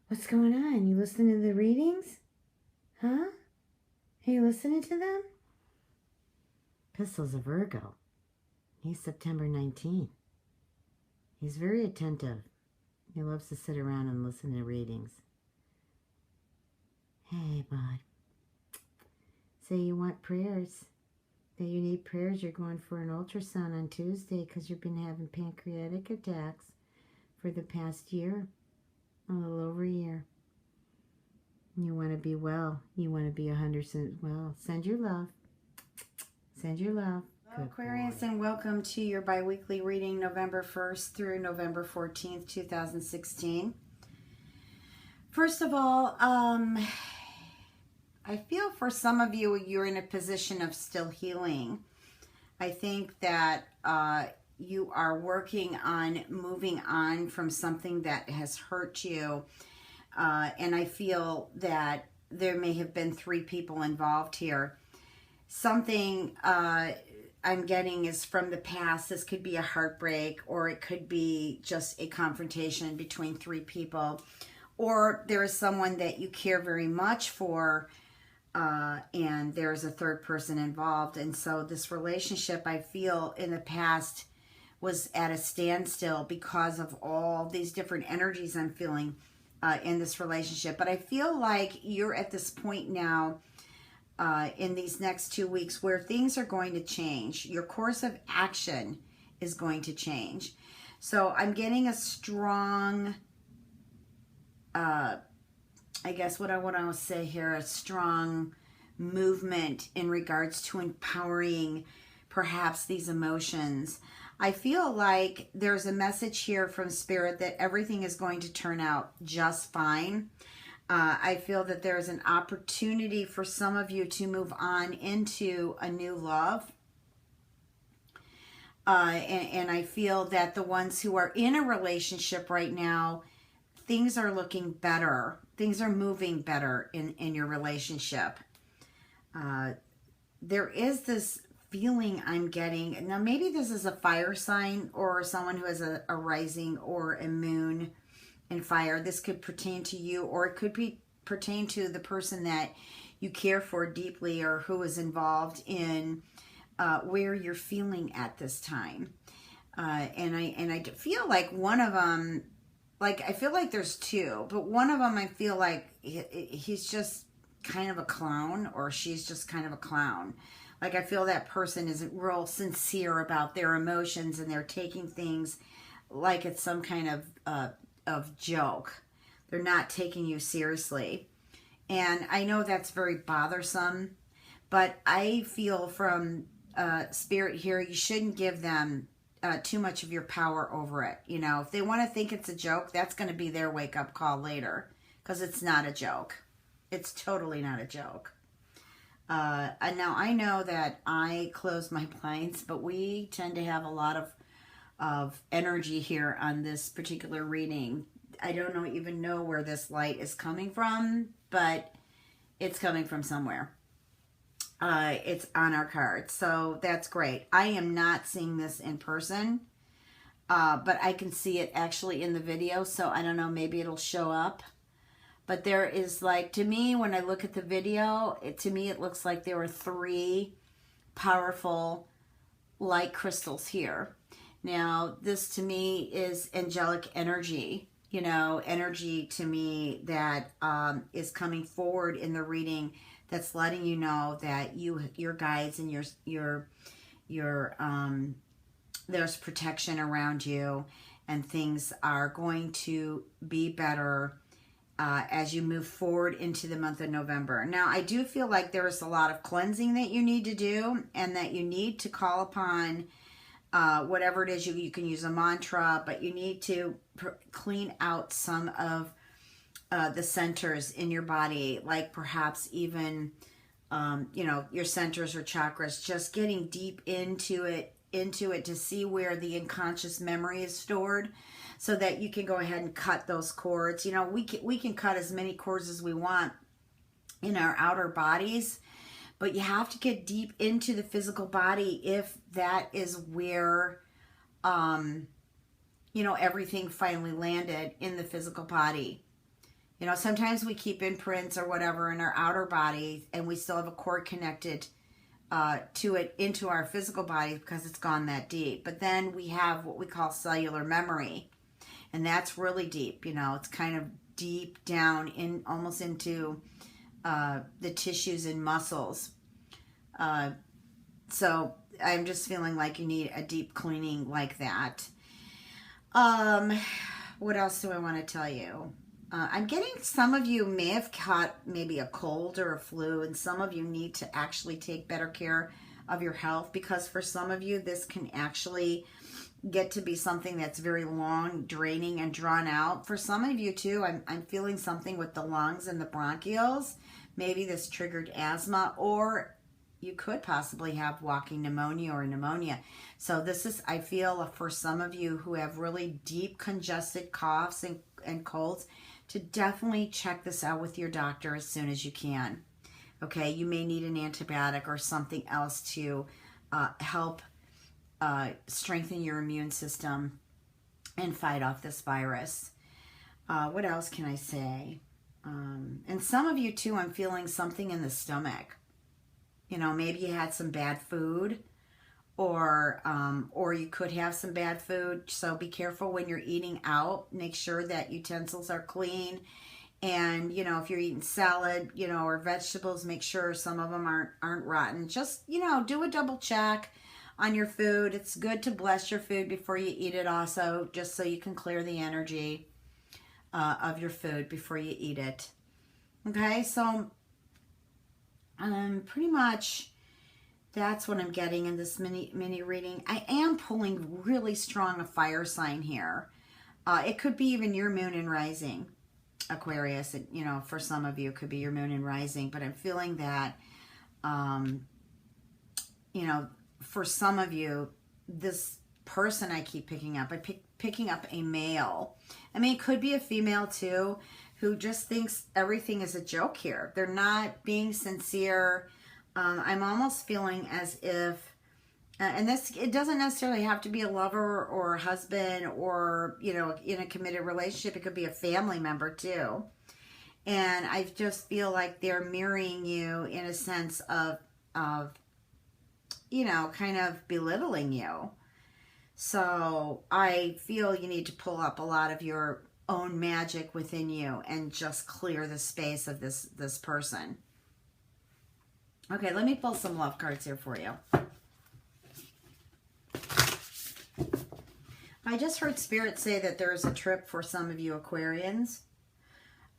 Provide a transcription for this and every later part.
What's going on? You listening to the readings? Huh? Are you listening to them? Pistol's a Virgo. He's September 19th. He's very attentive. He loves to sit around and listen to readings. Hey, bud. Say you want prayers. That you need prayers. You're going for an ultrasound on Tuesday because you've been having pancreatic attacks for the past year. A little over a year. You want to be well. You want to be 100% well. Send your love. Send your love. Hello, Aquarius, and welcome to your bi-weekly reading November 1st through November 14th, 2016. First of all, I feel for some of you, you're in a position of still healing. I think that you are working on moving on from something that has hurt you. And I feel that there may have been 3 people involved here. Something I'm getting is from the past. This could be a heartbreak, or it could be just a confrontation between 3 people. Or there is someone that you care very much for, and there's a 3rd person involved. And so this relationship, I feel, in the past was at a standstill because of all these different energies I'm feeling in this relationship. But I feel like you're at this point now in these next 2 weeks where things are going to change. Your course of action is going to change. So I'm getting a strong, I guess what I want to say here, a strong movement in regards to empowering perhaps these emotions. I feel like there's a message here from Spirit that everything is going to turn out just fine. I feel that there's an opportunity for some of you to move on into a new love. And I feel that the ones who are in a relationship right now, things are looking better. Things are moving better in your relationship. There is this feeling I'm getting. Now, maybe this is a fire sign or someone who has a rising or a moon in fire. This could pertain to you, or it could pertain to the person that you care for deeply, or who is involved in where you're feeling at this time. And I feel like one of them, like I feel like there's 2, but one of them I feel like he's just kind of a clown, or she's just kind of a clown. Like I feel that person isn't real sincere about their emotions, and they're taking things like it's some kind of joke. They're not taking you seriously. And I know that's very bothersome, but I feel from Spirit here, you shouldn't give them too much of your power over it. You know, if they want to think it's a joke, that's going to be their wake-up call later, because it's not a joke. It's totally not a joke. And now I know that I close my blinds, but we tend to have a lot of energy here on this particular reading. I don't even know where this light is coming from, but it's coming from somewhere. It's on our cards, so that's great. I am not seeing this in person, but I can see it actually in the video, so I don't know, maybe it'll show up. But there is, like, to me, when I look at the video, to me it looks like there were 3 powerful light crystals here. Now, this to me is angelic energy, you know, energy to me that is coming forward in the reading, that's letting you know that your guides and there's protection around you, and things are going to be better as you move forward into the month of November. Now, I do feel like there's a lot of cleansing that you need to do, and that you need to call upon whatever it is. You can use a mantra, but you need to clean out some of the centers in your body, like perhaps even, you know, your centers or chakras, just getting deep into it to see where the unconscious memory is stored, so that you can go ahead and cut those cords. You know, we can cut as many cords as we want in our outer bodies, but you have to get deep into the physical body if that is where, you know, everything finally landed in the physical body. You know, sometimes we keep imprints or whatever in our outer body, and we still have a cord connected to it into our physical body because it's gone that deep. But then we have what we call cellular memory, and that's really deep. You know, it's kind of deep down in almost into the tissues and muscles. So I'm just feeling like you need a deep cleaning like that. What else do I want to tell you? I'm getting some of you may have caught maybe a cold or a flu, and some of you need to actually take better care of your health, because for some of you this can actually get to be something that's very long, draining, and drawn out. For some of you too, I'm feeling something with the lungs and the bronchioles. Maybe this triggered asthma, or you could possibly have walking pneumonia or pneumonia. So this is, I feel, for some of you who have really deep congested coughs and colds, to definitely check this out with your doctor as soon as you can. Okay, you may need an antibiotic or something else to help strengthen your immune system and fight off this virus. What else can I say? And some of you too, I'm feeling something in the stomach. You know, maybe you had some bad food, or you could have some bad food. So be careful when you're eating out. Make sure that utensils are clean. And, you know, if you're eating salad, you know, or vegetables, make sure some of them aren't rotten. Just, you know, do a double check on your food. It's good to bless your food before you eat it also, just so you can clear the energy of your food before you eat it. Okay, so pretty much that's what I'm getting in this mini reading. I am pulling really strong a fire sign here. It could be even your moon and rising, Aquarius. You know, for some of you, it could be your moon and rising. But I'm feeling that, you know, for some of you, this person I keep picking up, picking up a male. I mean, it could be a female too, who just thinks everything is a joke here. They're not being sincere. I'm almost feeling as if, and this, it doesn't necessarily have to be a lover or a husband or, you know, in a committed relationship. It could be a family member too. And I just feel like they're mirroring you in a sense of, you know, kind of belittling you. So I feel you need to pull up a lot of your own magic within you and just clear the space of this person. Okay, let me pull some love cards here for you. I just heard Spirit say that there's a trip for some of you Aquarians.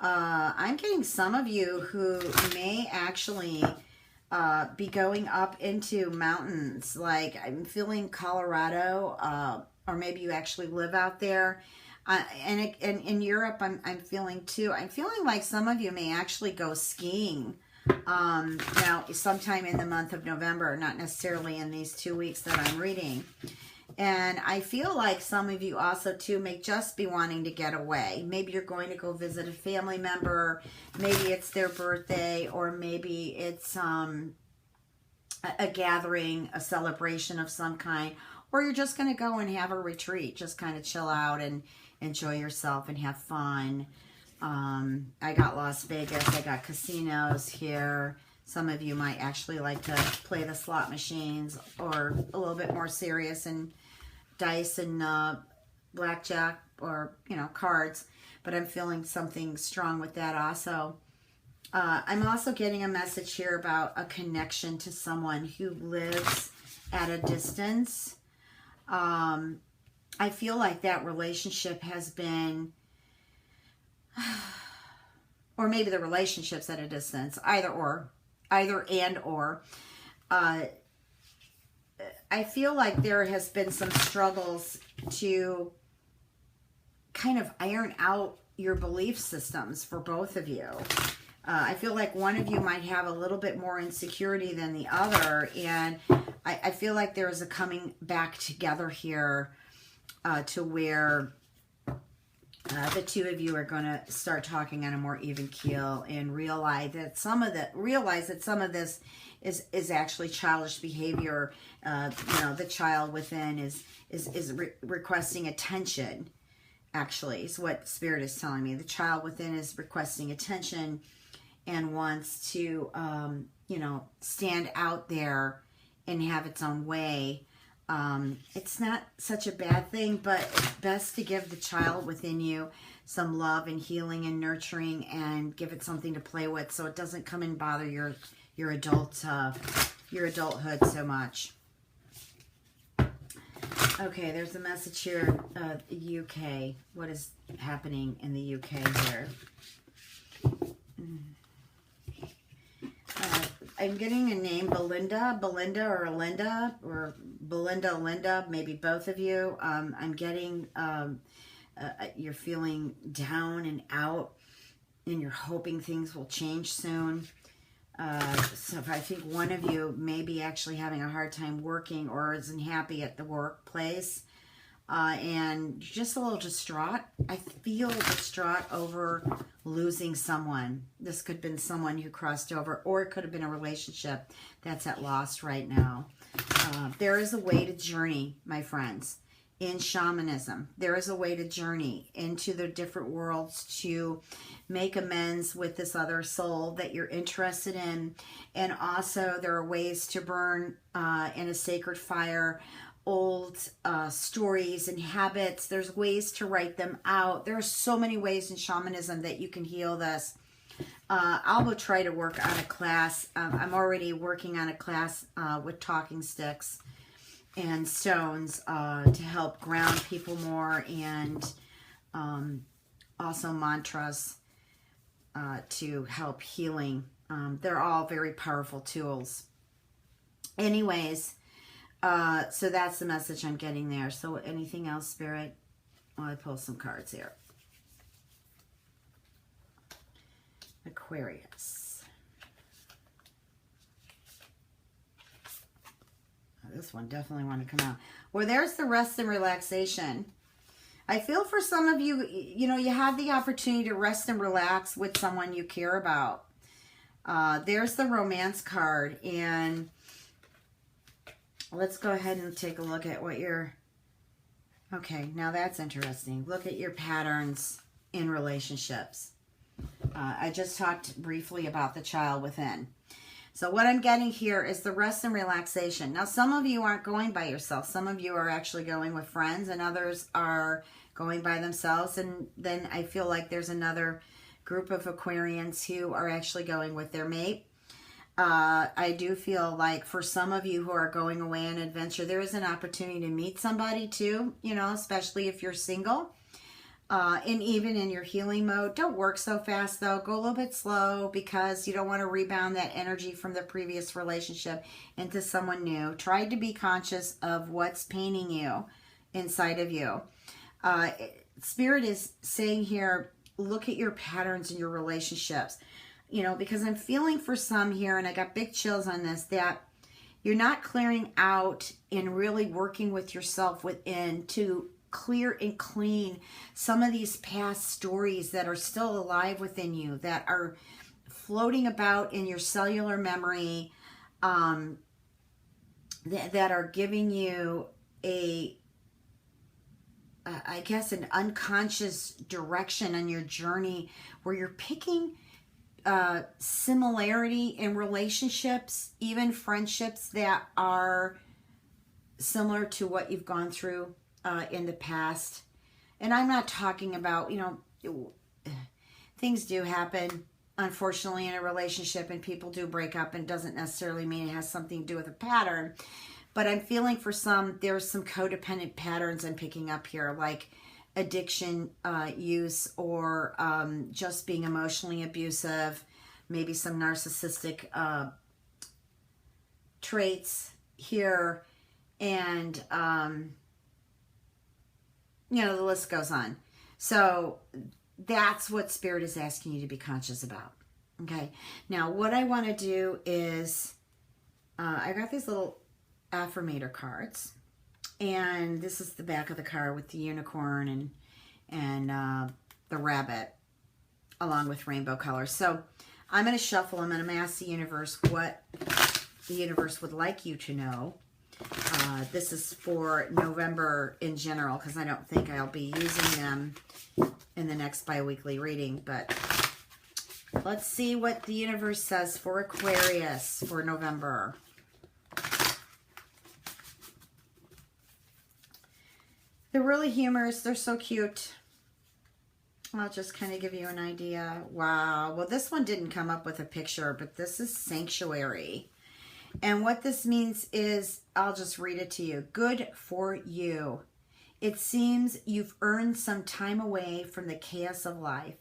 I'm getting some of you who may actually be going up into mountains. Like, I'm feeling Colorado, or maybe you actually live out there. And in Europe, I'm feeling too. I'm feeling like some of you may actually go skiing now sometime in the month of November, not necessarily in these 2 weeks that I'm reading. And I feel like some of you also too may just be wanting to get away. Maybe you're going to go visit a family member. Maybe it's their birthday, or maybe it's a gathering, a celebration of some kind, or you're just going to go and have a retreat, just kind of chill out and enjoy yourself and have fun. I got Las Vegas. I got casinos here. Some of you might actually like to play the slot machines, or a little bit more serious and dice and blackjack, or, you know, cards. But I'm feeling something strong with that also. I'm also getting a message here about a connection to someone who lives at a distance. I feel like that relationship has been, or maybe the relationship's at a distance, either and or. I feel like there has been some struggles to kind of iron out your belief systems for both of you. I feel like one of you might have a little bit more insecurity than the other, and I feel like there is a coming back together here to where the two of you are going to start talking on a more even keel and realize that some of this is actually childish behavior. You know, the child within is requesting attention, actually, is what Spirit is telling me. The child within is requesting attention and wants to, you know, stand out there and have its own way. It's not such a bad thing, but it's best to give the child within you some love and healing and nurturing, and give it something to play with so it doesn't come and bother your adulthood so much. Okay, there's a message here, UK. What is happening in the UK here? I'm getting a name, Belinda or Linda, maybe both of you. I'm getting, you're feeling down and out, and you're hoping things will change soon. So I think one of you may be actually having a hard time working or isn't happy at the workplace. And you're just a little distraught. I feel distraught over losing someone. This could have been someone who crossed over, or it could have been a relationship that's at loss right now. There is a way to journey, my friends, in shamanism. There is a way to journey into the different worlds to make amends with this other soul that you're interested in. And also there are ways to burn in a sacred fire old stories and habits. There's ways to write them out. There are so many ways in shamanism that you can heal this. I will try to work on a class. I'm already working on a class with talking sticks and stones to help ground people more, and also mantras to help healing. They're all very powerful tools. Anyways, so that's the message I'm getting there. So anything else, Spirit? Well, I pull some cards here. Aquarius. Oh, this one definitely want to come out. Well, there's the rest and relaxation. I feel for some of you, you know, you have the opportunity to rest and relax with someone you care about. There's the romance card, and let's go ahead and take a look at what your... Okay, now that's interesting. Look at your patterns in relationships. I just talked briefly about the child within. So what I'm getting here is the rest and relaxation. Now, some of you aren't going by yourself. Some of you are actually going with friends, and others are going by themselves. And then I feel like there's another group of Aquarians who are actually going with their mate. I do feel like for some of you who are going away on adventure, there is an opportunity to meet somebody too, you know, especially if you're single. And even in your healing mode, don't work so fast though. Go a little bit slow, because you don't want to rebound that energy from the previous relationship into someone new. Try to be conscious of what's paining you inside of you. Spirit is saying here, look at your patterns in your relationships. You know, because I'm feeling for some here, and I got big chills on this, that you're not clearing out and really working with yourself within to clear and clean some of these past stories that are still alive within you, that are floating about in your cellular memory, that are giving you a, I guess, an unconscious direction on your journey, where you're picking similarity in relationships, even friendships that are similar to what you've gone through in the past. And I'm not talking about, you know, things do happen, unfortunately, in a relationship, and people do break up, and doesn't necessarily mean it has something to do with a pattern. But I'm feeling for some, there's some codependent patterns I'm picking up here, like addiction use, or just being emotionally abusive, maybe some narcissistic traits here, and you know, the list goes on. So that's what Spirit is asking you to be conscious about. Okay, now what I want to do is I got these little affirmator cards, and this is the back of the card with the unicorn and the rabbit along with rainbow colors. So I'm going to shuffle them, and I'm going to ask the universe what the universe would like you to know This is for November in general, because I don't think I'll be using them in the next bi-weekly reading. But let's see what the universe says for Aquarius for November. They're really humorous. They're so cute. I'll just kind of give you an idea. Wow. Well, this one didn't come up with a picture, but this is Sanctuary. And what this means is, I'll just read it to you. Good for you. It seems you've earned some time away from the chaos of life.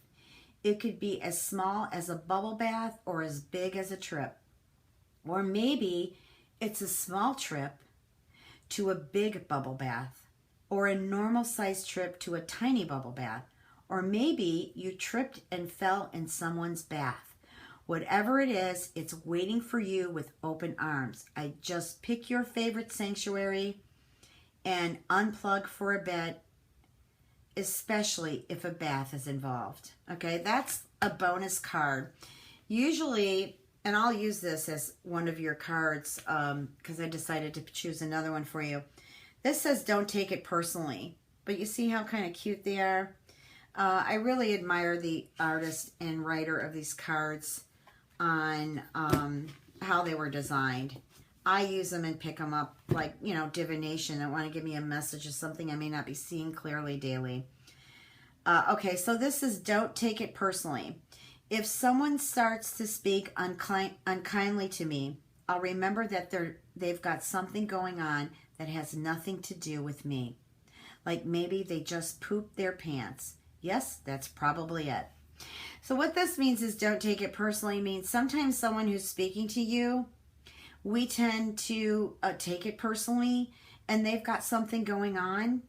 It could be as small as a bubble bath or as big as a trip. Or maybe it's a small trip to a big bubble bath, or a normal-sized trip to a tiny bubble bath. Or maybe you tripped and fell in someone's bath. Whatever it is, it's waiting for you with open arms. I just pick your favorite sanctuary and unplug for a bit, especially if a bath is involved. Okay, that's a bonus card. Usually, and I'll use this as one of your cards because I decided to choose another one for you. This says don't take it personally, but you see how kind of cute they are? I really admire the artist and writer of these cards on how they were designed. I use them and pick them up like, you know, divination. I want to give me a message of something I may not be seeing clearly daily. Okay, so this is don't take it personally. If someone starts to speak unkindly to me, I'll remember that they've got something going on that has nothing to do with me. Like maybe they just pooped their pants. Yes, that's probably it. So what this means is don't take it personally means sometimes someone who's speaking to you, we tend to take it personally and they've got something going on.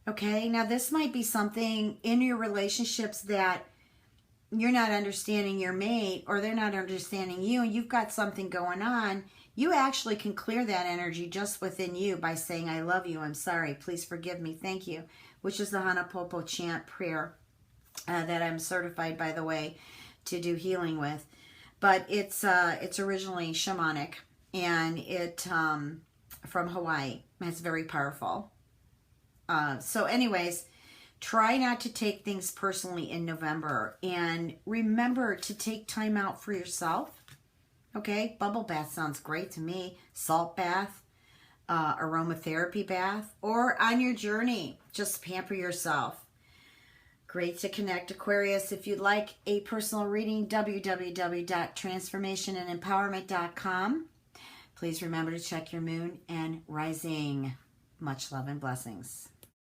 Okay, now this might be something in your relationships that you're not understanding your mate or they're not understanding you and you've got something going on. You actually can clear that energy just within you by saying, I love you, I'm sorry, please forgive me, thank you, which is the Hanapopo chant prayer that I'm certified, by the way, to do healing with. But it's originally shamanic, and it from Hawaii. It's very powerful. So anyways, try not to take things personally in November, and remember to take time out for yourself. Okay, bubble bath sounds great to me. Salt bath, aromatherapy bath, or on your journey, just pamper yourself. Great to connect, Aquarius. If you'd like a personal reading, www.transformationandempowerment.com. Please remember to check your moon and rising. Much love and blessings.